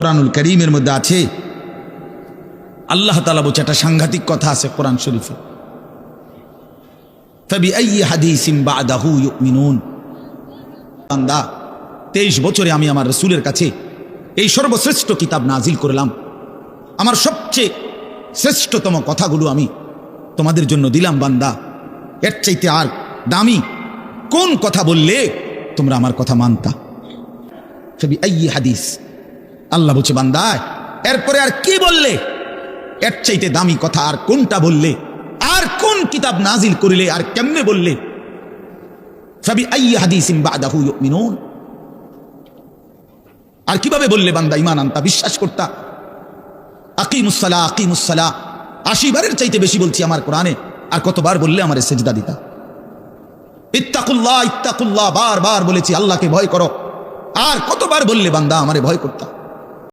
কোরআনুল কারীমের মধ্যে আছে, আল্লাহ তাআলা বলছে একটা সাংঘাতিক কথা আছে কোরআন শরীফে, ফাবিআইয়ি হাদিসিন বা'দাহু ইউমিনুন। বান্দা 23 বছরে আমি আমার রাসূলের কাছে এই সর্বশ্রেষ্ঠ কিতাব নাজিল করলাম, আমার সবচেয়ে শ্রেষ্ঠতম কথাগুলো আমি তোমাদের জন্য দিলাম। বান্দা, এর চাইতে আর দামি কোন কথা বললে তোমরা আমার কথা মানতা? ফাবিআইয়ি হাদিস, আল্লাহ বলছে বান্দা এরপরে আর কি বললে, এর চাইতে দামি কথা আর কোনটা বললে, আর কোন কিতাব নাজিল করিলে, আর কেমনে বললে? ফাবিআইয়ি হাদিসিন বা'দাহু ইউমিনুন, আর কিভাবে বললে বান্দা ঈমান আনতা, বিশ্বাস করতা? আকিমুস সালাহ আকিমুস সালাহ 80 বারের চাইতে বেশি বলছি আমার কোরআনে, আর কতবার বললে আমারে সিজদা দিতা? ইত্তাকুল্লাহ ইত্তাকুল্লাহ বারবার বলেছি আল্লাহকে ভয় করো, আর কতবার বললে বান্দা আমারে ভয় করতা?